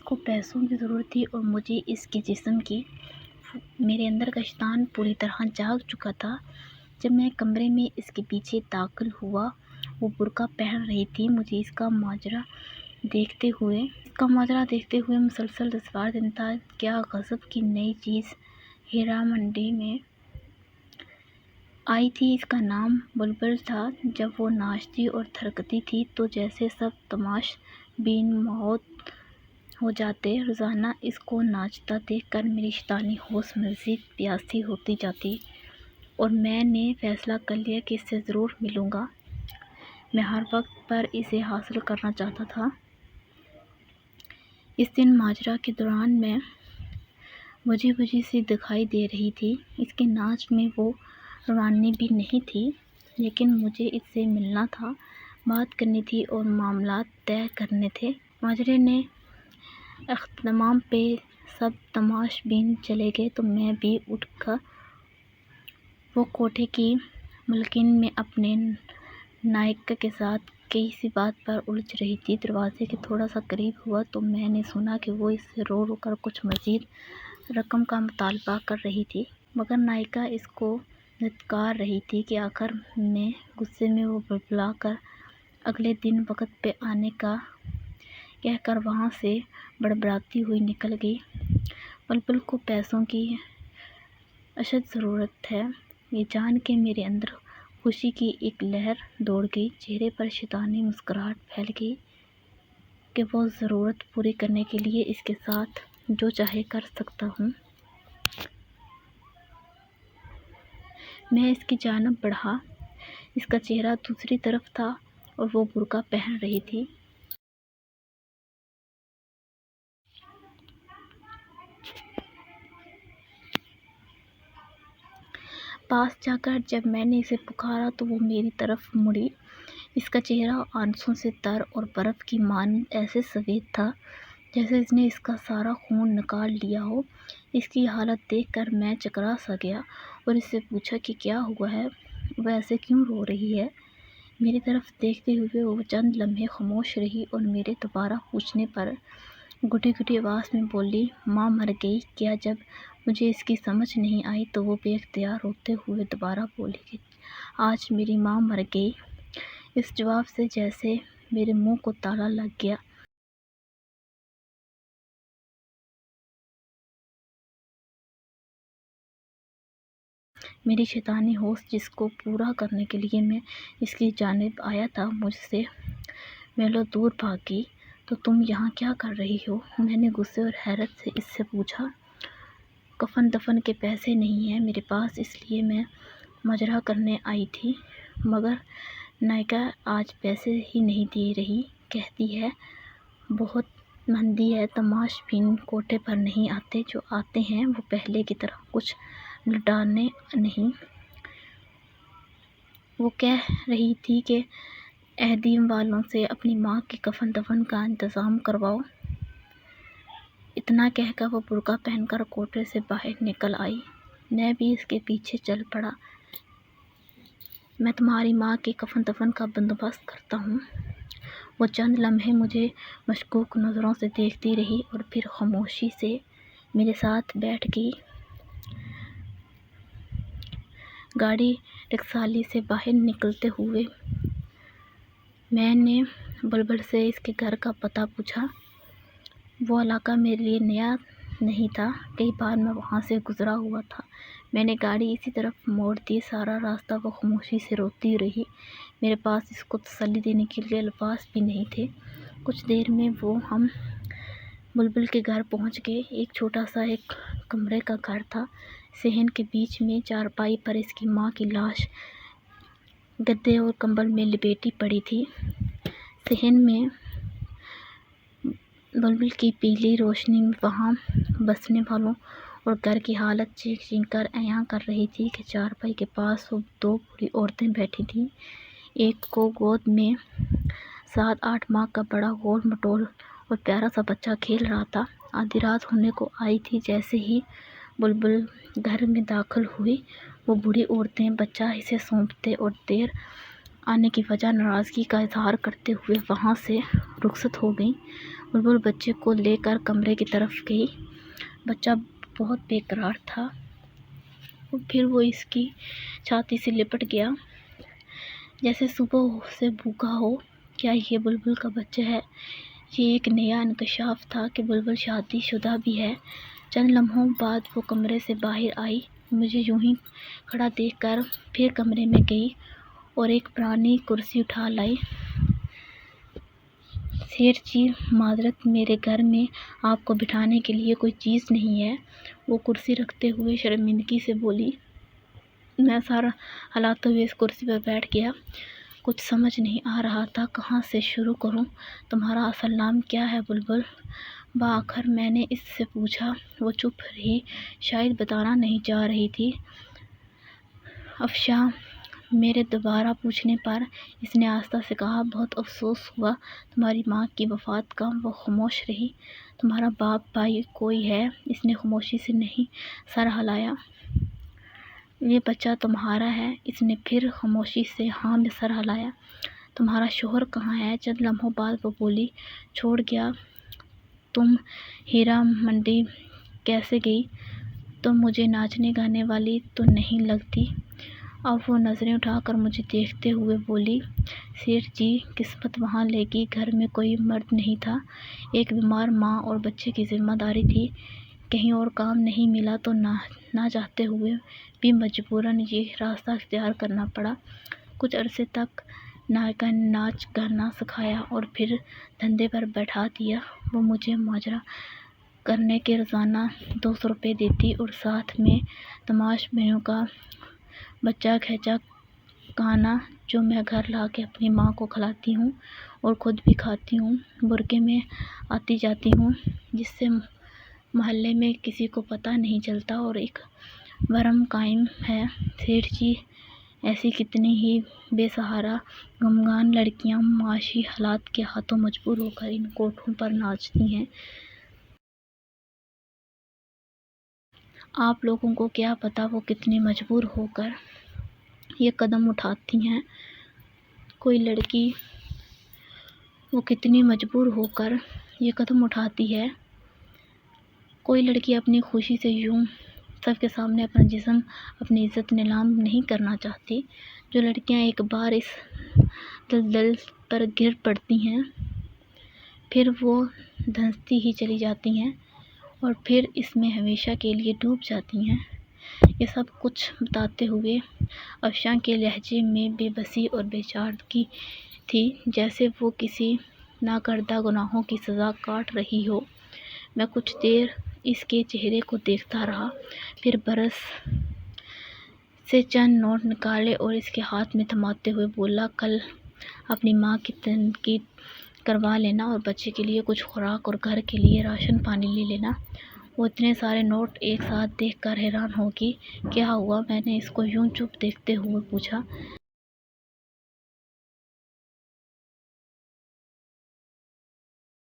کو پیسوں کی ضرورت تھی اور مجھے اس کے جسم کی۔ میرے اندر کا شیطان پوری طرح جاگ چکا تھا۔ جب میں کمرے میں اس کے پیچھے داخل ہوا، وہ برقع پہن رہی تھی۔ مجھے اس کا ماجرا دیکھتے ہوئے مسلسل 10 دن تھا۔ کیا غضب کی نئی چیز ہیرا منڈی میں آئی تھی! اس کا نام بلبل تھا۔ جب وہ ناچتی اور تھرکتی تھی تو جیسے سب تماش بین مات ہو جاتے۔ روزانہ اس کو ناچتا دیکھ کر میری شیطانی ہوش مزید پیاسی ہوتی جاتی اور میں نے فیصلہ کر لیا کہ اس سے ضرور ملوں گا۔ میں ہر وقت پر اسے حاصل کرنا چاہتا تھا۔ اس دن ماجرا کے دوران میں بجھی سی دکھائی دے رہی تھی۔ اس کے ناچ میں وہ روانی بھی نہیں تھی، لیکن مجھے اس سے ملنا تھا، بات کرنی تھی اور معاملات طے کرنے تھے۔ ماجرے نے اختتام پہ سب تماش بین چلے گئے تو میں بھی اٹھ کر وہ کوٹھے کی ملکن میں اپنے نائکا کے ساتھ کسی بات پر الجھ رہی تھی۔ دروازے کے تھوڑا سا قریب ہوا تو میں نے سنا کہ وہ اس سے رو کر کچھ مزید رقم کا مطالبہ کر رہی تھی، مگر نائکا اس کو دھتکار رہی تھی کہ آخر میں غصے میں وہ بڑبڑا کر اگلے دن وقت پہ آنے کا کہہ کر وہاں سے بڑبڑاتی ہوئی نکل گئی۔ بلبل کو پیسوں کی اشد ضرورت ہے، یہ جان کے میرے اندر خوشی کی ایک لہر دوڑ گئی۔ چہرے پر شیطانی مسکراہٹ پھیل گئی کہ وہ ضرورت پوری کرنے کے لیے اس کے ساتھ جو چاہے کر سکتا ہوں۔ میں اس کی جانب بڑھا۔ اس کا چہرہ دوسری طرف تھا اور وہ برقع پہن رہی تھی۔ پاس جا کر جب میں نے اسے پکارا تو وہ میری طرف مڑی۔ اس کا چہرہ آنسوؤں سے تر اور برف کی مانند ایسے سفید تھا جیسے اس نے اس کا سارا خون نکال لیا ہو۔ اس کی حالت دیکھ کر میں چکرا سا گیا اور اس سے پوچھا کہ کیا ہوا ہے، وہ ایسے کیوں رو رہی ہے؟ میری طرف دیکھتے ہوئے وہ چند لمحے خاموش رہی اور میرے دوبارہ پوچھنے پر گھٹی آواز میں بولی، ماں مر گئی کیا؟ جب مجھے اس کی سمجھ نہیں آئی تو وہ بے اختیار روتے ہوئے دوبارہ بولی کہ آج میری ماں مر گئی۔ اس جواب سے جیسے میرے منہ کو تالا لگ گیا۔ میری شیطانی ہوش جس کو پورا کرنے کے لیے میں اس کی جانب آیا تھا، مجھ سے میلوں دور بھاگ گئی۔ تو تم یہاں کیا کر رہی ہو؟ میں نے غصے اور حیرت سے اس سے پوچھا۔ کفن دفن کے پیسے نہیں ہیں میرے پاس، اس لیے میں ماجرا کرنے آئی تھی، مگر نائکا آج پیسے ہی نہیں دے رہی، کہتی ہے بہت مندی ہے، تماش بین کوٹھے پر نہیں آتے، جو آتے ہیں وہ پہلے کی طرح کچھ لٹانے نہیں۔ وہ کہہ رہی تھی کہ احدیم والوں سے اپنی ماں کے کفن دفن کا انتظام کرواؤ۔ اتنا کہہ کر وہ برقع پہن کر کوٹھے سے باہر نکل آئی۔ میں بھی اس کے پیچھے چل پڑا۔ میں تمہاری ماں کے کفن دفن کا بندوبست کرتا ہوں۔ وہ چند لمحے مجھے مشکوک نظروں سے دیکھتی رہی اور پھر خاموشی سے میرے ساتھ بیٹھ گئی۔ گاڑی ٹکسالی سے باہر نکلتے ہوئے میں نے بلبل سے اس کے گھر کا پتہ پوچھا۔ وہ علاقہ میرے لیے نیا نہیں تھا، کئی بار میں وہاں سے گزرا ہوا تھا۔ میں نے گاڑی اسی طرف موڑ دی۔ سارا راستہ وہ خاموشی سے روتی رہی۔ میرے پاس اس کو تسلی دینے کے لیے الفاظ بھی نہیں تھے۔ کچھ دیر میں ہم بلبل کے گھر پہنچ گئے۔ ایک چھوٹا سا ایک کمرے کا گھر تھا۔ صحن کے بیچ میں چارپائی پر اس کی ماں کی لاش گدے اور کمبل میں لپیٹی پڑی تھی۔ صحن میں بلبل کی پیلی روشنی وہاں بسنے والوں اور گھر کی حالت چیخ کر عیاں کر رہی تھی کہ چارپائی کے پاس وہ 2 بوڑھی عورتیں بیٹھی تھیں۔ ایک کو گود میں 7-8 ماہ کا بڑا گول مٹول اور پیارا سا بچہ کھیل رہا تھا۔ آدھی رات ہونے کو آئی تھی۔ جیسے ہی بلبل گھر میں داخل ہوئی، وہ بوڑھی عورتیں بچہ اسے سونپتے اور دیر آنے کی وجہ ناراضگی کا اظہار کرتے ہوئے وہاں سے رخصت ہو گئی۔ بلبل بچے کو لے کر کمرے کی طرف گئی۔ بچہ بہت بے قرار تھا، پھر وہ اس کی چھاتی سے لپٹ گیا جیسے صبح سے بھوکا ہو۔ کیا یہ بلبل کا بچہ ہے؟ یہ ایک نیا انکشاف تھا کہ بلبل شادی شدہ بھی ہے۔ چند لمحوں بعد وہ کمرے سے باہر آئی، مجھے یوں ہی کھڑا دیکھ کر پھر کمرے میں گئی اور ایک پرانی کرسی اٹھا لائی۔ سیٹھ جی معذرت، میرے گھر میں آپ کو بٹھانے کے لیے کوئی چیز نہیں ہے، وہ کرسی رکھتے ہوئے شرمندگی سے بولی۔ میں سر ہلاتے ہوئے اس کرسی پر بیٹھ گیا۔ کچھ سمجھ نہیں آ رہا تھا کہاں سے شروع کروں۔ تمہارا اصل نام کیا ہے بلبل؟ بآخر میں نے اس سے پوچھا۔ وہ چپ رہی، شاید بتانا نہیں چاہ رہی تھی۔ افشاں، میرے دوبارہ پوچھنے پر اس نے آہستہ سے کہا، بہت افسوس ہوا تمہاری ماں کی وفات کا۔ وہ خاموش رہی۔ تمہارا باپ بھائی کوئی ہے؟ اس نے خاموشی سے نہیں سر ہلایا۔ یہ بچہ تمہارا ہے؟ اس نے پھر خاموشی سے ہاں میں سر ہلایا۔ تمہارا شوہر کہاں ہے؟ چند لمحوں بعد وہ بولی، چھوڑ گیا۔ تم ہیرا منڈی کیسے گئی؟ تم مجھے ناچنے گانے والی تو نہیں لگتی۔ اب وہ نظریں اٹھا کر مجھے دیکھتے ہوئے بولی، سیٹھ جی قسمت وہاں لے گئی، گھر میں کوئی مرد نہیں تھا، ایک بیمار ماں اور بچے کی ذمہ داری تھی، کہیں اور کام نہیں ملا تو نہ چاہتے ہوئے بھی مجبوراً یہ راستہ اختیار کرنا پڑا۔ کچھ عرصے تک نائکا نے ناچ گانا سکھایا اور پھر دھندے پر بیٹھا دیا۔ وہ مجھے ماجرا کرنے کے روزانہ 200 روپے دیتی اور ساتھ میں تماش بینوں کا بچہ کھینچا کھانا جو میں گھر لا کے اپنی ماں کو کھلاتی ہوں اور خود بھی کھاتی ہوں۔ برقعے میں آتی جاتی ہوں جس سے محلے میں کسی کو پتہ نہیں چلتا اور ایک بھرم قائم ہے۔ سیٹھ جی، ایسی کتنی ہی بے سہارا غمگان لڑکیاں معاشی حالات کے ہاتھوں مجبور ہو کر ان کوٹھوں پر ناچتی ہیں۔ آپ لوگوں کو کیا پتہ وہ کتنی مجبور ہو کر یہ قدم اٹھاتی ہیں۔ کوئی لڑکی وہ کتنی مجبور ہو کر یہ قدم اٹھاتی ہے۔ کوئی لڑکی اپنی خوشی سے یوں سب کے سامنے اپنا جسم، اپنی عزت نیلام نہیں کرنا چاہتی۔ جو لڑکیاں ایک بار اس دلدل پر گر پڑتی ہیں پھر وہ دھنستی ہی چلی جاتی ہیں اور پھر اس میں ہمیشہ کے لیے ڈوب جاتی ہیں۔ یہ سب کچھ بتاتے ہوئے افشاں کے لہجے میں بے بسی اور بے چارگی تھی، جیسے وہ کسی ناکردہ گناہوں کی سزا کاٹ رہی ہو۔ میں کچھ دیر اس کے چہرے کو دیکھتا رہا، پھر برس سے چند نوٹ نکالے اور اس کے ہاتھ میں تھماتے ہوئے بولا، کل اپنی ماں کی تنقید کروا لینا اور بچے کے لیے کچھ خوراک اور گھر کے لیے راشن پانی لے لینا۔ وہ اتنے سارے نوٹ ایک ساتھ دیکھ کر حیران ہوگی۔ کیا ہوا؟ میں نے اس کو یوں چپ دیکھتے ہوئے پوچھا۔